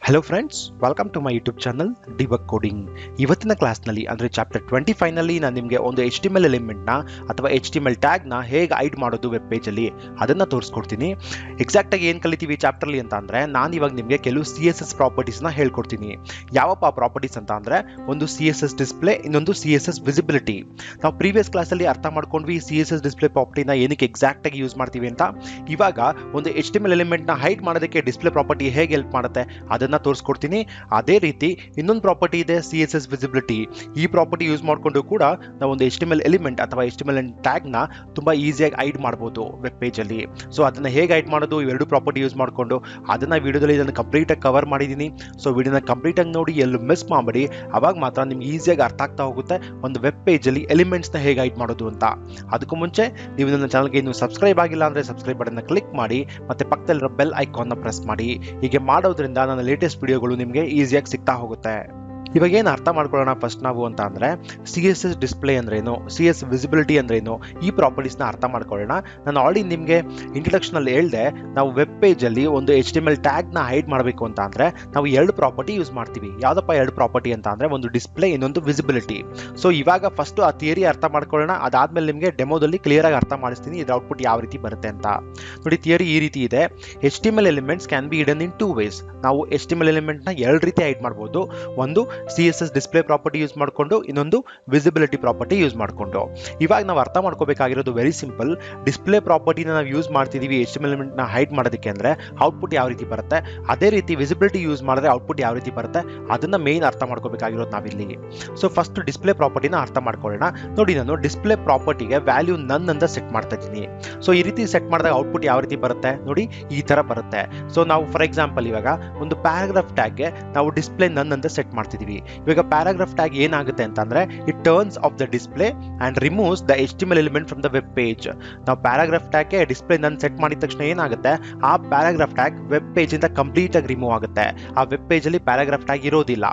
Hello friends, welcome to my YouTube channel Debug Coding. ಇವತ್ತಿನ ಕ್ಲಾಸ್ನಲ್ಲಿ ಅಂದರೆ ಚಾಪ್ಟರ್ 25 ನಲ್ಲಿ ನಾನು ನಿಮಗೆ ಒಂದು HTML ಎಲಿಮೆಂಟ್ನ ಅಥವಾ HTML ಟ್ಯಾಗ್ನ ಹೇಗೆ ಹೈಡ್ ಮಾಡೋದು ವೆಬ್ ಪೇಜಲ್ಲಿ ಅದನ್ನು ತೋರಿಸ್ಕೊಡ್ತೀನಿ. ಎಕ್ಸಾಕ್ಟಾಗಿ ಏನು ಕಲಿತೀವಿ ಚಾಪ್ಟರ್ಲಿ ಅಂತ ಅಂದರೆ ನಾನು ಇವಾಗ ನಿಮಗೆ ಕೆಲವು CSS ಪ್ರಾಪರ್ಟೀಸ್ನ ಹೇಳ್ಕೊಡ್ತೀನಿ. ಯಾವಪ್ಪ ಪ್ರಾಪರ್ಟೀಸ್ ಅಂತ ಅಂದರೆ ಒಂದು CSS Display, ಇನ್ನೊಂದು CSS Visibility. ನಾವು ಪ್ರೀವಿಯಸ್ ಕ್ಲಾಸಲ್ಲಿ ಅರ್ಥ ಮಾಡ್ಕೊಂಡ್ವಿ CSS Display ಪ್ರಾಪರ್ಟಿನ ಏನಕ್ಕೆ ಎಕ್ಸಾಕ್ಟಾಗಿ ಯೂಸ್ ಮಾಡ್ತೀವಿ ಅಂತ. ಇವಾಗ ಒಂದು HTML ಎಲಿಮೆಂಟ್ನ ಹೈಡ್ ಮಾಡೋದಕ್ಕೆ ಡಿಸ್ಪ್ಲೇ ಪ್ರಾಪರ್ಟಿ ಹೇಗೆ ಹೆಲ್ಪ್ ಮಾಡುತ್ತೆ ಅದನ್ನು ತೋರಿಸ್ಕೊಡ್ತೀನಿ. ಅದೇ ರೀತಿ ಇನ್ನೊಂದು ಪ್ರಾಪರ್ಟಿ ಇದೆ CSS Visibility. ಈ ಪ್ರಾಪರ್ಟಿ ಯೂಸ್ ಮಾಡಿಕೊಂಡು ಕೂಡ ನಾವು ಒಂದು HTML ಎಲಿಮೆಂಟ್ ಅಥವಾ HTML ಟ್ಯಾಗ್ನ ತುಂಬ ಈಸಿಯಾಗಿ ಹೈಡ್ ಮಾಡ್ಬೋದು ವೆಬ್ ಪೇಜಲ್ಲಿ. ಸೊ ಅದನ್ನು ಹೇಗೆ ಹೈಡ್ ಮಾಡೋದು ಇವೆರಡು ಪ್ರಾಪರ್ಟಿ ಯೂಸ್ ಮಾಡಿಕೊಂಡು ಅದನ್ನು ವಿಡಿಯೋದಲ್ಲಿ ಇದನ್ನು ಕಂಪ್ಲೀಟಾಗಿ ಕವರ್ ಮಾಡಿದ್ದೀನಿ. ಸೊ ವಿಡಿಯೋನ ಕಂಪ್ಲೀಟಾಗಿ ನೋಡಿ, ಎಲ್ಲೂ ಮಿಸ್ ಮಾಡಬೇಡಿ. ಅವಾಗ ಮಾತ್ರ ನಿಮ್ಗೆ ಈಸಿಯಾಗಿ ಅರ್ಥ ಆಗ್ತಾ ಹೋಗುತ್ತೆ ಒಂದು ವೆಬ್ ಪೇಜಲ್ಲಿ ಎಲಿಮೆಂಟ್ಸ್ನ ಹೇಗೆ ಹೈಡ್ ಮಾಡೋದು ಅಂತ. ಅದಕ್ಕೂ ಮುಂಚೆ ನೀವು ನನ್ನ ಚಾನಲ್ಗೆ ಇನ್ನೂ ಸಬ್ಸ್ಕ್ರೈಬ್ ಆಗಿಲ್ಲ ಅಂದರೆ ಸಬ್ಸ್ಕ್ರೈಬ್ ಬಟನ್ನ ಕ್ಲಿಕ್ ಮಾಡಿ ಮತ್ತು ಪಕ್ಕದಲ್ಲಿರೋ ಬೆಲ್ ಐಕಾನ್ನ ಪ್ರೆಸ್ ಮಾಡಿ. ಹೀಗೆ ಮಾಡೋದ್ರಿಂದ ನನ್ನ ಲೇಟೆಸ್ಟ್ ವಿಡಿಯೋಗಳು ನಿಮಗೆ ಈಸಿಯಾಗಿ ಸಿಗ್ತಾ ಹೋಗುತ್ತೆ. ಇವಾಗ ಏನು ಅರ್ಥ ಮಾಡ್ಕೊಳ್ಳೋಣ ಫಸ್ಟ್ ನಾವು ಅಂತ ಅಂದರೆ CSS ಡಿಸ್ಪ್ಲೇ ಅಂದ್ರೇನು, CS ವಿಸಿಬಿಲಿಟಿ ಅಂದ್ರೇನು, ಈ ಪ್ರಾಪರ್ಟೀಸ್ನ ಅರ್ಥ ಮಾಡ್ಕೊಳ್ಳೋಣ. ನಾನು ಆಲ್ರೆಡಿ ನಿಮಗೆ ಇಂಟ್ರಡಕ್ಷನಲ್ಲಿ ಹೇಳಿದೆ, ನಾವು ವೆಬ್ ಪೇಜಲ್ಲಿ ಒಂದು HTML ಟ್ಯಾಗ್ನ ಹೈಡ್ ಮಾಡಬೇಕು ಅಂತ ಅಂದರೆ ನಾವು ಎರಡು ಪ್ರಾಪರ್ಟಿ ಯೂಸ್ ಮಾಡ್ತೀವಿ. ಯಾವುದಪ್ಪ ಎರಡು ಪ್ರಾಪರ್ಟಿ ಅಂತ ಅಂದರೆ ಒಂದು ಡಿಸ್ಪ್ಲೇ, ಇನ್ನೊಂದು ವಿಸಿಬಿಲಿಟಿ. ಸೊ ಇವಾಗ ಫಸ್ಟು ಆ ಥಿಯರಿ ಅರ್ಥ ಮಾಡ್ಕೊಳ್ಳೋಣ. ಅದಾದಮೇಲೆ ನಿಮಗೆ ಡೆಮೋದಲ್ಲಿ ಕ್ಲಿಯರಾಗಿ ಅರ್ಥ ಮಾಡಿಸ್ತೀನಿ ಇದರ ಔಟ್ಪುಟ್ ಯಾವ ರೀತಿ ಬರುತ್ತೆ ಅಂತ. ನೋಡಿ, ಥಿಯರಿ ಈ ರೀತಿ ಇದೆ. HTML elements can be hidden in 2 ways. ನಾವು HTML ಎಲಿಮೆಂಟ್ನ ಎರಡು ರೀತಿ ಹೈಡ್ ಮಾಡ್ಬೋದು. ಒಂದು CSS ಡಿಸ್ಪ್ಲೇ ಪ್ರಾಪರ್ಟಿ ಯೂಸ್ ಮಾಡಿಕೊಂಡು, ಇನ್ನೊಂದು ವಿಸಿಬಿಲಿಟಿ ಪ್ರಾಪರ್ಟಿ ಯೂಸ್ ಮಾಡಿಕೊಂಡು. ಇವಾಗ ನಾವು ಅರ್ಥ ಮಾಡ್ಕೋಬೇಕಾಗಿರೋದು ವೆರಿ ಸಿಂಪಲ್. ಡಿಸ್ಪ್ಲೇ ಪ್ರಾಪರ್ಟಿನ ನಾವು ಯೂಸ್ ಮಾಡ್ತಿದ್ದೀವಿ HTML ಎಲಿಮೆಂಟ್ನ ಹೈಡ್ ಮಾಡೋದಕ್ಕೆ ಅಂದರೆ ಔಟ್ಪುಟ್ ಯಾವ ರೀತಿ ಬರುತ್ತೆ, ಅದೇ ರೀತಿ ವಿಸಿಬಿಲಿಟಿ ಯೂಸ್ ಮಾಡಿದ್ರೆ ಔಟ್ಪುಟ್ ಯಾವ ರೀತಿ ಬರುತ್ತೆ ಅದನ್ನು ಮೇನ್ ಅರ್ಥ ಮಾಡ್ಕೋಬೇಕಾಗಿರೋದು ನಾವಿಲ್ಲಿ. ಸೊ ಫಸ್ಟ್ ಡಿಸ್ಪ್ಲೇ ಪ್ರಾಪರ್ಟಿನ ಅರ್ಥ ಮಾಡ್ಕೊಳ್ಳೋಣ. ನೋಡಿ, ನಾನು ಡಿಸ್ಪ್ಲೇ ಪ್ರಾಪರ್ಟಿಗೆ ವ್ಯಾಲ್ಯೂ ನನ್ ಅಂತ ಸೆಟ್ ಮಾಡ್ತಾ ಇದ್ದೀನಿ. ಸೊ ಈ ರೀತಿ ಸೆಟ್ ಮಾಡಿದಾಗ ಔಟ್ಪುಟ್ ಯಾವ ರೀತಿ ಬರುತ್ತೆ ನೋಡಿ, ಈ ಥರ ಬರುತ್ತೆ. ಸೊ ನಾವು ಫಾರ್ ಎಕ್ಸಾಂಪಲ್ ಇವಾಗ ಒಂದು ಪ್ಯಾರಾಗ್ರಾಫ್ ಟ್ಯಾಗ್ಗೆ ನಾವು ಡಿಸ್ಪ್ಲೇ ನನ್ ಅಂತ ಸೆಟ್ ಮಾಡ್ತಿದ್ದೀವಿ. ಇವಾಗ ಪ್ಯಾರಾಗ್ರಾಫ್ ಟ್ಯಾಗ್ ಏನಾಗುತ್ತೆ ಅಂತಂದ್ರೆ it turns of the display and removes the HTML element from the web page. ನಾವು ಪ್ಯಾರಾಗ್ರಾಫ್ ಟ್ಯಾಗ್ಗೆ ಡಿಸ್ಪ್ಲೇ ನನ್ ಸೆಟ್ ಮಾಡಿದ ತಕ್ಷಣ ಏನಾಗುತ್ತೆ, ಆ ಪ್ಯಾರಾಗ್ರಾಫ್ ಟ್ಯಾಗ್ ವೆಬ್ ಪೇಜ್ ಇಂದ ಕಂಪ್ಲೀಟ್ ಆಗಿ ರಿಮೂವ್ ಆಗುತ್ತೆ. ಆ ವೆಬ್ ಪೇಜ್ ಅಲ್ಲಿ ಪ್ಯಾರಾಗ್ರಾಫ್ ಟ್ಯಾಗ್ ಇರೋದಿಲ್ಲ.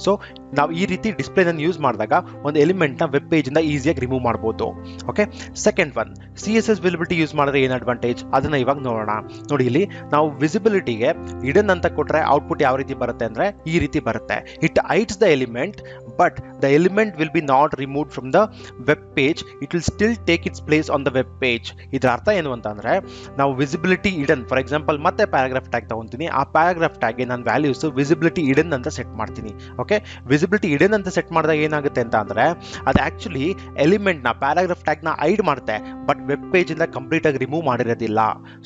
ಸೊ ನಾವು ಈ ರೀತಿ ಡಿಸ್ಪ್ಲೇ ನನ್ ಯೂಸ್ ಮಾಡಿದಾಗ ಒಂದು ಎಲಿಮೆಂಟ್ ನ ವೆಬ್ ಪೇಜ್ ಇಂದ ಈಸಿಯಾಗಿ ರಿಮೂವ್ ಮಾಡಬಹುದು. Okay, second one CSS visibility use ಮಾಡಿದ್ರೆ ಏನು ಅಡ್ವಾಂಟೇಜ್ ಅದನ್ನ ಇವಾಗ ನೋಡೋಣ. ನೋಡಿ, ಇಲ್ಲಿ ನಾವು ವಿಸಿಬಿಲಿಟಿಗೆ ಹಿಡನ್ ಅಂತ ಕೊಟ್ರೆ ಔಟ್ಪುಟ್ ಯಾವ ರೀತಿ ಬರುತ್ತೆ ಅಂದ್ರೆ ಈ ರೀತಿ ಬರುತ್ತೆ. It hides the element but the element will be not removed from the web page. It will still take its place on the web page. ಇದರ ಅರ್ಥ ಏನು ಅಂತ ಅಂದ್ರೆ ನಾವು ವಿಸಿಬಿಲಿಟಿ ಹಿಡನ್, ಫಾರ್ ಎಕ್ಸಾಂಪಲ್ ಮತ್ತೆ ಪ್ಯಾರಾಗ್ರಾಫ್ ಟ್ಯಾಗ್ ತಗೊಂತೀನಿ. ಆ paragraph ಟ್ಯಾಗ್ಗೆ ನಾನು values visibility hidden ಅಂತ ಸೆಟ್ ಮಾಡ್ತೀನಿ. ಓಕೆ, ವಿಸಿಬಿಲಿಟಿ ಹಿಡನ್ ಅಂತ ಸೆಟ್ ಮಾಡಿದಾಗ ಏನಾಗುತ್ತೆ ಅಂತ ಅಂದ್ರೆ ಅದು ಆಕ್ಚುಲಿ ಎಲಿಮೆಂಟ್ನ ಪ್ಯಾರಾಗ್ರಾಫ್ ಟ್ಯಾಗ್ನ ಹೈಡ್ ಮಾಡುತ್ತೆ ಬಟ್ ವೆಬ್ ಪೇಜ್ ಇಂದ ಕಂಪ್ಲೀಟ್ ಆಗಿ ರಿಮೂವ್ ಮಾಡಿರೋದಿಲ್ಲ.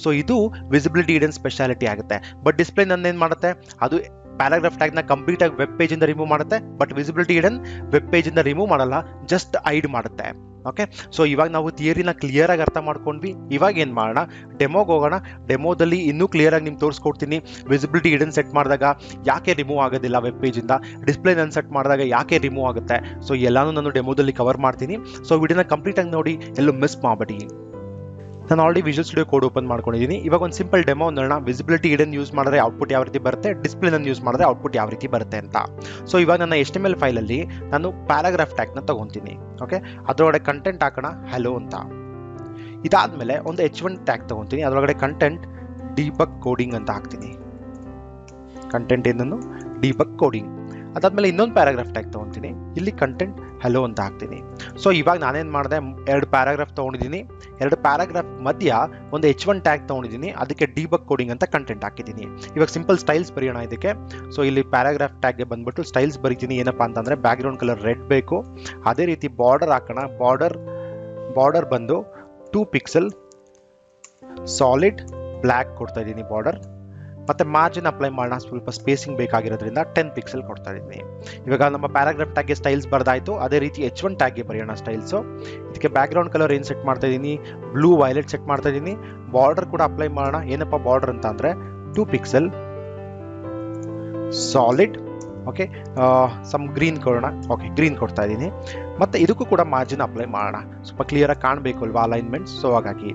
ಸೊ ಇದು ವಿಸಿಬಿಲಿಟಿ ಹಿಡನ್ ಸ್ಪೆಷಾಲಿಟಿ ಆಗುತ್ತೆ. ಬಟ್ ಡಿಸ್ಪ್ಲೇ ನನ್ನ ಏನು ಮಾಡುತ್ತೆ, ಅದು ಪ್ಯಾರಾಗ್ರಾಫ್ ಟ್ಯಾಗ್ನ ಕಂಪ್ಲೀಟ್ ಆಗಿ ವೆಬ್ ಪೇಜ್ ಇಂದ ರಿಮೂವ್ ಮಾಡುತ್ತೆ but visibility hidden web page ಇಂದ ರಿಮೂವ್ ಮಾಡಲ್ಲ, ಜಸ್ಟ್ ಹೈಡ್ ಮಾಡುತ್ತೆ. ಓಕೆ, ಸೊ ಇವಾಗ ನಾವು ಥಿಯರಿನ ಕ್ಲಿಯರ್ ಆಗಿ ಅರ್ಥ ಮಾಡ್ಕೊಂಡ್ವಿ. ಇವಾಗ ಏನು ಮಾಡೋಣ, ಡೆಮೋಗೆ ಹೋಗೋಣ. ಡೆಮೋದಲ್ಲಿ ಇನ್ನೂ ಕ್ಲಿಯರ್ ಆಗಿ ನಿಮ್ಗೆ ತೋರಿಸ್ಕೊಡ್ತೀನಿ ವಿಸಿಬಿಲಿಟಿ ಹಿಡನ್ ಸೆಟ್ ಮಾಡಿದಾಗ ಯಾಕೆ ರಿಮೂವ್ ಆಗೋದಿಲ್ಲ ವೆಬ್ ಪೇಜ್ ಇಂದ, ಡಿಸ್ಪ್ಲೇ ನನ್ ಸೆಟ್ ಮಾಡಿದಾಗ ಯಾಕೆ ರಿಮೂವ್ ಆಗುತ್ತೆ. ಸೊ ಎಲ್ಲಾನು ನಾನು ಡೆಮೋದಲ್ಲಿ ಕವರ್ ಮಾಡ್ತೀನಿ. ಸೊ ವಿಡಿಯೋನ ಕಂಪ್ಲೀಟ್ ಆಗಿ ನೋಡಿ, ಎಲ್ಲೂ ಮಿಸ್ ಮಾಡಬೇಡಿ. ನಾನು already visual studio code open ಮಾಡ್ಕೊಂಡಿದ್ದೀನಿ. ಇವಾಗ ಒಂದು ಸಿಂಪಲ್ ಡೆಮೋ ನೋಡೋಣ. ವಿಸಿಬಿಲಿಟಿ ಹಿಡನ್ ಯೂಸ್ ಮಾಡಿದ್ರೆ ಔಟ್ಪುಟ್ ಯಾವ ರೀತಿ ಬರುತ್ತೆ, ಡಿಸ್ಪ್ಲೇ ನನ್ನು ಯೂಸ್ ಮಾಡಿದ್ರೆ ಔಟ್ಪುಟ್ ಯಾವ ರೀತಿ ಬರುತ್ತೆ ಅಂತ. ಸೊ ಇವಾಗ ನನ್ನ HTML ಫೈಲಲ್ಲಿ ನಾನು ಪ್ಯಾರಾಗ್ರಾಫ್ ಟ್ಯಾಗ್ನ ತಗೊಂತೀನಿ. ಓಕೆ, ಅದರೊಳಗಡೆ ಕಂಟೆಂಟ್ ಹಾಕೋಣ ಹಲೋ ಅಂತ. ಇದಾದ್ಮೇಲೆ ಒಂದು H1 ಟ್ಯಾಗ್ ತಗೊಂತೀನಿ. ಅದರೊಳಗಡೆ ಕಂಟೆಂಟ್ ಡಿಬಗ್ ಕೋಡಿಂಗ್ ಅಂತ ಹಾಕ್ತೀನಿ. ಕಂಟೆಂಟ್ ಏನನ್ನು ಡಿಬಗ್ ಕೋಡಿಂಗ್. ಅದಾದ್ಮೇಲೆ ಇನ್ನೊಂದು ಪ್ಯಾರಾಗ್ರಾಫ್ ಟ್ಯಾಗ್ ತಗೊಂತೀನಿ. ಇಲ್ಲಿ ಕಂಟೆಂಟ್ ಹಲೋ ಅಂತ ಹಾಕ್ತೀನಿ. ಸೊ ಇವಾಗ ನಾನೇನು ಮಾಡಿದೆ, ಎರಡು ಪ್ಯಾರಾಗ್ರಾಫ್ ತೊಗೊಂಡಿದ್ದೀನಿ. ಎರಡು ಪ್ಯಾರಾಗ್ರಾಫ್ ಮಧ್ಯ ಒಂದು H1 ಟ್ಯಾಗ್ ತೊಗೊಂಡಿದ್ದೀನಿ. ಅದಕ್ಕೆ ಡಿಬಗ್ ಕೋಡಿಂಗ್ ಅಂತ ಕಂಟೆಂಟ್ ಹಾಕಿದ್ದೀನಿ. ಇವಾಗ ಸಿಂಪಲ್ ಸ್ಟೈಲ್ಸ್ ಬರೆಯೋಣ ಇದಕ್ಕೆ. ಸೊ ಇಲ್ಲಿ ಪ್ಯಾರಾಗ್ರಾಫ್ ಟ್ಯಾಗ್ಗೆ ಬಂದ್ಬಿಟ್ಟು ಸ್ಟೈಲ್ಸ್ ಬರೀತೀನಿ. ಏನಪ್ಪ ಅಂತಂದರೆ ಬ್ಯಾಕ್ಗ್ರೌಂಡ್ ಕಲರ್ ರೆಡ್ ಬೇಕು. ಅದೇ ರೀತಿ ಬಾರ್ಡರ್ ಹಾಕೋಣ. ಬಾರ್ಡರ್ ಬಂದು 2 ಪಿಕ್ಸೆಲ್ ಸಾಲಿಡ್ ಬ್ಲ್ಯಾಕ್ ಕೊಡ್ತಾ ಇದ್ದೀನಿ ಬಾರ್ಡರ್. ಮತ್ತೆ ಮಾರ್ಜಿನ್ ಅಪ್ಲೈ ಮಾಡೋಣ, ಸ್ವಲ್ಪ ಸ್ಪೇಸಿಂಗ್ ಬೇಕಾಗಿರೋದ್ರಿಂದ 10 ಪಿಕ್ಸೆಲ್ ಕೊಡ್ತಾ ಇದ್ದೀನಿ. ಇವಾಗ ನಮ್ಮ ಪ್ಯಾರಾಗ್ರಾಫ್ ಟ್ಯಾಗ್ಗೆ ಸ್ಟೈಲ್ಸ್ ಬರ್ದಾಯ್ತು. ಅದೇ ರೀತಿ H1 ಟ್ಯಾಗ್ಗೆ ಬರೆಯೋಣ ಸ್ಟೈಲ್ಸು. ಇದಕ್ಕೆ ಬ್ಯಾಕ್ಗ್ರೌಂಡ್ ಕಲರ್ ಏನು ಸೆಟ್ ಮಾಡ್ತಾ ಇದ್ದೀನಿ, ಬ್ಲೂ ವೈಲೆಟ್ ಸೆಟ್ ಮಾಡ್ತಾ ಇದ್ದೀನಿ. ಬಾರ್ಡರ್ ಕೂಡ ಅಪ್ಲೈ ಮಾಡೋಣ. ಏನಪ್ಪ ಬಾರ್ಡರ್ ಅಂತ ಅಂದರೆ 2 pixel solid. Okay, some green ಕೊಡೋಣ. ಓಕೆ, ಗ್ರೀನ್ ಕೊಡ್ತಾ ಇದ್ದೀನಿ. ಮತ್ತು ಇದಕ್ಕೂ ಕೂಡ ಮಾರ್ಜಿನ್ ಅಪ್ಲೈ ಮಾಡೋಣ. ಸ್ವಲ್ಪ ಕ್ಲಿಯರಾಗಿ ಕಾಣಬೇಕು ಅಲ್ವಾ ಅಲೈನ್ಮೆಂಟ್ಸ್, ಸೊ ಹಾಗಾಗಿ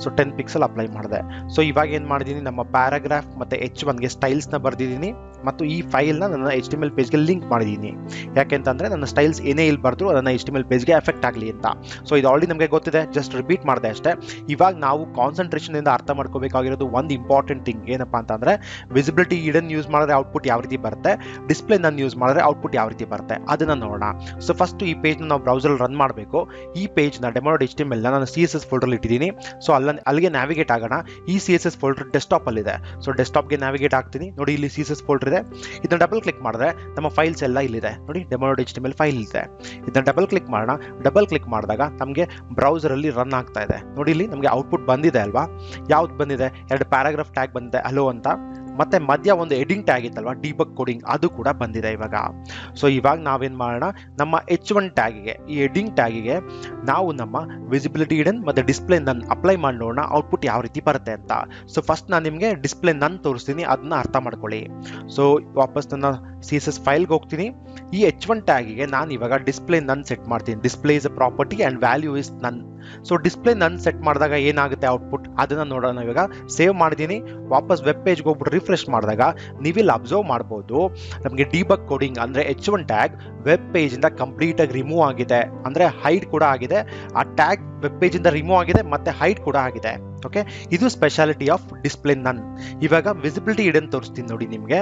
10 ಪಿಕ್ಸೆಲ್ ಅಪ್ಲೈ ಮಾಡಿದೆ. ಸೊ ಇವಾಗ ಏನು ಮಾಡಿದ್ದೀನಿ, ನಮ್ಮ ಪ್ಯಾರಾಗ್ರಾಫ್ ಮತ್ತು H1ಗೆ ಸ್ಟೈಲ್ಸ್ನ ಬರೆದಿದ್ದೀನಿ ಮತ್ತು ಈ ಫೈಲ್ನ ನನ್ನ HTML ಪೇಜ್ಗೆ ಲಿಂಕ್ ಮಾಡಿದ್ದೀನಿ. ಯಾಕೆಂತಂದರೆ ನನ್ನ ಸ್ಟೈಲ್ಸ್ ಏನೇ ಇಲ್ಲಿ ಬರೆದ್ರು ಅದನ್ನು HTML ಪೇಜ್ಗೆ ಎಫೆಕ್ಟ್ ಆಗಲಿ ಅಂತ. ಸೊ ಇದು ಆಲ್ರೆಡಿ ನಮಗೆ ಗೊತ್ತಿದೆ, ಜಸ್ಟ್ ರಿಪೀಟ್ ಮಾಡಿದೆ ಅಷ್ಟೇ. ಇವಾಗ ನಾವು ಕಾನ್ಸಂಟ್ರೇಷನಿಂದ ಅರ್ಥ ಮಾಡ್ಕೋಬೇಕಾಗಿರೋದು ಒಂದು ಇಂಪಾರ್ಟೆಂಟ್ ಥಿಂಗ್ ಏನಪ್ಪ ಅಂತಂದರೆ, ವಿಸಿಬಿಲಿಟಿ ಹಿಡನ್ ಯೂಸ್ ಮಾಡಿದ್ರೆ ಔಟ್ಪುಟ್ ಯಾವ ರೀತಿ ಬರುತ್ತೆ, ಡಿಸ್ಪ್ಲೇ ನನ್ ಯೂಸ್ ಮಾಡಿದ್ರೆ ಔಟ್ಪುಟ್ ಯಾವ ರೀತಿ ಬರುತ್ತೆ ಅದನ್ನು ನೋಡೋಣ. ಸೊ ಫಸ್ಟ್ ಈ ಪೇಜ್ನ ನಾವು ಬ್ರೌಸರ್ ರನ್ ಮಾಡಬೇಕು. ಈ ಪೇಜ್ನ ಡೆಮೋ.html ನಾನು CSS ಫೋಲ್ಡರ್ ಇಟ್ಟಿದ್ದೀನಿ. ಸೊ ಅಲ್ಲಿಗೆ ನ್ಯಾವಿಗೇಟ್ ಆಗೋಣ. ಈ CSS ಫೋಲ್ಡರ್ ಡೆಸ್ಕ್ಟಾಪ್ ಅಲ್ಲಿದೆ. ಸೊ ಡೆಸ್ಕ್ಟಾಪ್ಗೆ ನ್ಯಾವಿಗೇಟ್ ಆಗ್ತೀನಿ. ನೋಡಿ ಇಲ್ಲಿ CSS ಫೋಲ್ಡರ್ ಇದೆ. ಇದನ್ನ ಡಬಲ್ ಕ್ಲಿಕ್ ಮಾಡಿದ್ರೆ ನಮ್ಮ ಫೈಲ್ಸ್ ಎಲ್ಲ ಇಲ್ಲಿದೆ. ನೋಡಿ ಡೆಮೋ.html ಫೈಲ್ ಇದೆ. ಇದನ್ನ ಡಬಲ್ ಕ್ಲಿಕ್ ಮಾಡೋಣ. ಡಬಲ್ ಕ್ಲಿಕ್ ಮಾಡಿದಾಗ ನಮಗೆ ಬ್ರೌಸರ್ ಅಲ್ಲಿ ರನ್ ಆಗ್ತಾ ಇದೆ. ನೋಡಿ ಇಲ್ಲಿ ನಮಗೆ ಔಟ್ಪುಟ್ ಬಂದಿದೆ ಅಲ್ವಾ. ಯಾವ್ದು ಬಂದಿದೆ, 2 ಪ್ಯಾರಾಗ್ರಾಫ್ ಟ್ಯಾಗ್ ಬಂದಿದೆ, ಹಲೋ ಅಂತ. ಮತ್ತೆ ಮಧ್ಯ ಒಂದು ಎಡಿಂಗ್ ಟ್ಯಾಗ್ ಇತ್ತಲ್ವಾ, ಡಿಬಗ್ ಕೋಡಿಂಗ್, ಅದು ಕೂಡ ಬಂದಿದೆ ಇವಾಗ. ಸೊ ಇವಾಗ ನಾವೇನು ಮಾಡೋಣ, ನಮ್ಮ H1 ಟ್ಯಾಗಿಗೆ, ಈ ಎಡಿಂಗ್ ಟ್ಯಾಗಿಗೆ ನಾವು ನಮ್ಮ ವಿಸಿಬಿಲಿಟಿ ಹಿಡನ್ ಮತ್ತು ಡಿಸ್ಪ್ಲೇ ನನ್ ಅಪ್ಲೈ ಮಾಡಿ ನೋಡೋಣ ಔಟ್ಪುಟ್ ಯಾವ ರೀತಿ ಬರುತ್ತೆ ಅಂತ. ಸೊ ಫಸ್ಟ್ ನಾನು ನಿಮಗೆ ಡಿಸ್ಪ್ಲೇ ನನ್ ತೋರಿಸ್ತೀನಿ, ಅದನ್ನ ಅರ್ಥ ಮಾಡ್ಕೊಳ್ಳಿ. ಸೊ ವಾಪಸ್ ನನ್ನ CSS ಫೈಲ್ಗೆ ಹೋಗ್ತೀನಿ. ಈ H1 ಟ್ಯಾಗಿಗೆ ನಾನು ಇವಾಗ ಡಿಸ್ಪ್ಲೇ ನನ್ ಸೆಟ್ ಮಾಡ್ತೀನಿ. Display is a property and value is ನನ್. ಸೊ ಡಿಸ್ಪ್ಲೇ ನನ್ ಸೆಟ್ ಮಾಡಿದಾಗ ಏನಾಗುತ್ತೆ ಔಟ್ಪುಟ್ ಅದನ್ನು ನೋಡೋಣ. ಇವಾಗ ಸೇವ್ ಮಾಡಿದ್ದೀನಿ. ವಾಪಸ್ ವೆಬ್ ಪೇಜ್ಗೆ ಹೋಗ್ಬಿಟ್ಟು ರಿಫ್ರೆಶ್ ಮಾಡಿದಾಗ ನೀವಿಲ್ಲಿ ಅಬ್ಸರ್ವ್ ಮಾಡ್ಬೋದು, ನಮಗೆ ಡಿಬಗ್ ಕೋಡಿಂಗ್ ಅಂದರೆ H1 ಟ್ಯಾಗ್ ವೆಬ್ ಪೇಜಿಂದ ಕಂಪ್ಲೀಟಾಗಿ ರಿಮೂವ್ ಆಗಿದೆ, ಅಂದರೆ ಹೈಡ್ ಕೂಡ ಆಗಿದೆ. ಆ ಟ್ಯಾಗ್ ವೆಬ್ ಪೇಜಿಂದ ರಿಮೂವ್ ಆಗಿದೆ ಮತ್ತು ಹೈಡ್ ಕೂಡ ಆಗಿದೆ. ಓಕೆ, ಇದು ಸ್ಪೆಷಾಲಿಟಿ ಆಫ್ ಡಿಸ್ಪ್ಲೇ ನನ್. ಇವಾಗ ವಿಸಿಬಿಲಿಟಿ ಹಿಡನ್ ತೋರಿಸ್ತೀನಿ ನೋಡಿ ನಿಮಗೆ.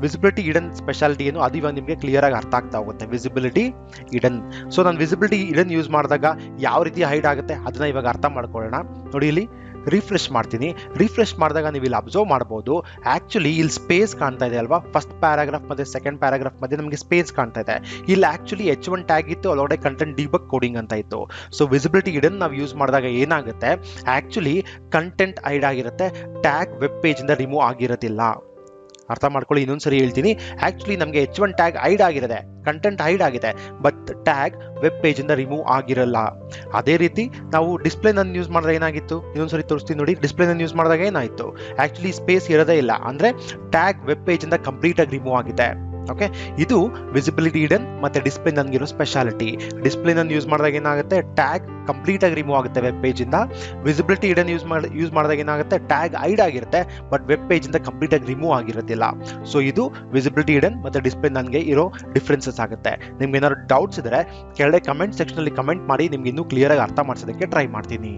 ವಿಸಿಬಿಲಿಟಿ ಹಿಡನ್ ಸ್ಪೆಷಾಲಿಟಿ ಏನು ಅದು ಇವಾಗ ನಿಮಗೆ ಕ್ಲಿಯರ್ ಆಗಿ ಅರ್ಥ ಆಗ್ತಾ ಹೋಗುತ್ತೆ. Visibility hidden. ಸೊ ನಾನು ವಿಸಿಬಿಲಿಟಿ ಹಿಡನ್ ಯೂಸ್ ಮಾಡಿದಾಗ ಯಾವ ರೀತಿ ಹೈಡ್ ಆಗುತ್ತೆ ಅದನ್ನ ಇವಾಗ ಅರ್ಥ ಮಾಡ್ಕೊಳ್ಳೋಣ. ನೋಡಿ ಇಲ್ಲಿ ರಿಫ್ರೆಶ್ ಮಾಡ್ತೀನಿ. ರಿಫ್ರೆಶ್ ಮಾಡಿದಾಗ ನೀವು ಇಲ್ಲಿ ಅಬ್ಸರ್ವ್ ಮಾಡ್ಬೋದು, ಆ್ಯಕ್ಚುಲಿ ಇಲ್ಲಿ ಸ್ಪೇಸ್ ಕಾಣ್ತಾ ಇದೆ ಅಲ್ವಾ. ಫಸ್ಟ್ ಪ್ಯಾರಾಗ್ರಾಫ್ ಮತ್ತು ಸೆಕೆಂಡ್ ಪ್ಯಾರಾಗ್ರಾಫ್ ಮಧ್ಯೆ ನಮಗೆ ಸ್ಪೇಸ್ ಕಾಣ್ತಾ ಇದೆ. ಇಲ್ಲಿ ಆ್ಯಕ್ಚುಲಿ H1 ಟ್ಯಾಗ್ ಇತ್ತು, ಅಲ್ಲೊಡೆ ಕಂಟೆಂಟ್ ಡಿಬಗ್ ಕೋಡಿಂಗ್ ಅಂತ ಇತ್ತು. ಸೊ ವಿಸಿಬಿಲಿಟಿ ಹಿಡನ್ ನಾವು ಯೂಸ್ ಮಾಡಿದಾಗ ಏನಾಗುತ್ತೆ, ಆ್ಯಕ್ಚುಲಿ ಕಂಟೆಂಟ್ ಹೈಡ್ ಆಗಿರುತ್ತೆ, ಟ್ಯಾಗ್ ವೆಬ್ ಪೇಜಿಂದ ರಿಮೂವ್ ಆಗಿರೋದಿಲ್ಲ. ಅರ್ಥ ಮಾಡ್ಕೊಳ್ಳಿ, ಇನ್ನೊಂದ್ಸರಿ ಹೇಳ್ತೀನಿ. ಆ್ಯಕ್ಚುಲಿ ನಮಗೆ H1 ಟ್ಯಾಗ್ ಹೈಡ್ ಆಗಿರುತ್ತೆ, ಕಂಟೆಂಟ್ ಹೈಡ್ ಆಗಿದೆ, ಬಟ್ ಟ್ಯಾಗ್ ವೆಬ್ ಪೇಜಿಂದ ರಿಮೂವ್ ಆಗಿರಲ್ಲ. ಅದೇ ರೀತಿ ನಾವು ಡಿಸ್ಪ್ಲೇ ನನ್ ಯೂಸ್ ಮಾಡಿದಾಗ ಏನಾಗಿತ್ತು, ಇನ್ನೊಂದ್ಸರಿ ತೋರಿಸ್ತೀನಿ ನೋಡಿ. ಡಿಸ್ಪ್ಲೇ ನನ್ ಯೂಸ್ ಮಾಡಿದಾಗ ಏನಾಯಿತು, ಆ್ಯಕ್ಚುಲಿ ಸ್ಪೇಸ್ ಇರೋದೇ ಇಲ್ಲ, ಅಂದರೆ ಟ್ಯಾಗ್ ವೆಬ್ ಪೇಜಿಂದ ಕಂಪ್ಲೀಟಾಗಿ ರಿಮೂವ್ ಆಗಿದೆ. ಓಕೆ, ಇದು ವಿಸಿಬಿಲಿಟಿ ಹಿಡನ್ ಮತ್ತು ಡಿಸ್ಪ್ಲೇ ನನ್ಗಿರೋ ಸ್ಪೆಷಾಲಿಟಿ. ಡಿಸ್ಪ್ಲೇ ನನ್ ಯೂಸ್ ಮಾಡಿದಾಗ ಏನಾಗುತ್ತೆ, ಟ್ಯಾಗ್ ಕಂಪ್ಲೀಟಾಗಿ ರಿಮೂವ್ ಆಗುತ್ತೆ ವೆಬ್ ಪೇಜಿಂದ. ವಿಸಿಬಿಲಿಟಿ ಹಿಡನ್ ಯೂಸ್ ಮಾಡಿದಾಗ ಏನಾಗುತ್ತೆ, ಟ್ಯಾಗ್ ಹೈಡ್ ಆಗಿರುತ್ತೆ ಬಟ್ ವೆಬ್ ಪೇಜಿಂದ ಕಂಪ್ಲೀಟಾಗಿ ರಿಮೂವ್ ಆಗಿರೋದಿಲ್ಲ. ಸೊ ಇದು ವಿಸಿಬಿಲಿಟಿ ಹಿಡನ್ ಮತ್ತು ಡಿಸ್ಪ್ಲೇ ನನಗೆ ಇರೋ ಡಿಫ್ರೆನ್ಸಸ್ ಆಗುತ್ತೆ. ನಿಮ್ಗೆ ಏನಾದ್ರು ಡೌಟ್ಸ್ ಇದ್ದರೆ ಕೆಳಗಡೆ ಕಮೆಂಟ್ ಸೆಕ್ಷನಲ್ಲಿ ಕಮೆಂಟ್ ಮಾಡಿ, ನಿಮ್ಗೆ ಇನ್ನೂ ಕ್ಲಿಯರಾಗಿ ಅರ್ಥ ಮಾಡಿಸೋದಕ್ಕೆ ಟ್ರೈ ಮಾಡ್ತೀನಿ.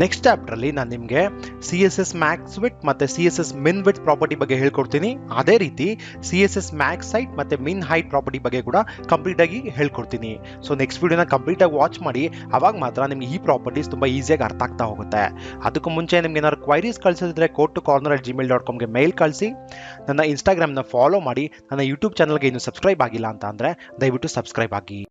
ನೆಕ್ಸ್ಟ್ ಚಾಪ್ಟ್ರಲ್ಲಿ ನಾನು ನಿಮಗೆ CSS ಮ್ಯಾಕ್ಸ್ ವಿಡ್ತ್ ಮತ್ತು CSS ಮಿನ್ ವಿಡ್ತ್ ಪ್ರಾಪರ್ಟಿ ಬಗ್ಗೆ ಹೇಳ್ಕೊಡ್ತೀನಿ. ಅದೇ ರೀತಿ CSS ಮ್ಯಾಕ್ಸ್ ಹೈಟ್ ಮತ್ತು ಮಿನ್ ಹೈಟ್ ಪ್ರಾಪರ್ಟಿ ಬಗ್ಗೆ ಕೂಡ ಕಂಪ್ಲೀಟಾಗಿ ಹೇಳ್ಕೊಡ್ತೀನಿ. ಸೊ ನೆಕ್ಸ್ಟ್ ವಿಡಿಯೋನ ಕಂಪ್ಲೀಟಾಗಿ ವಾಚ್ ಮಾಡಿ, ಅವಾಗ ಮಾತ್ರ ನಿಮ್ಗೆ ಈ ಪ್ರಾಪರ್ಟೀಸ್ ತುಂಬ ಈಸಿಯಾಗಿ ಅರ್ಥ ಆಗ್ತಾ ಹೋಗುತ್ತೆ. ಅದಕ್ಕೂ ಮುಂಚೆ ನಿಮ್ಗೆ ಏನಾದ್ರು ಕ್ವೈರೀಸ್ ಕಳಿಸಿದ್ರೆ code2corner@gmail.comಗೆ ಮೇಲ್ ಕಳಿಸಿ. ನನ್ನ ಇನ್ಸ್ಟಾಗ್ರಾಮ್ನ ಫಾಲೋ ಮಾಡಿ. ನನ್ನ ಯೂಟ್ಯೂಬ್ ಚಾನಲ್ಗೆ ಇನ್ನೂ ಸಬ್ಸ್ಕ್ರೈಬ್ ಆಗಿಲ್ಲ ಅಂತ ಅಂದರೆ ದಯವಿಟ್ಟು ಸಬ್ಸ್ಕ್ರೈಬ್ ಆಗಿ.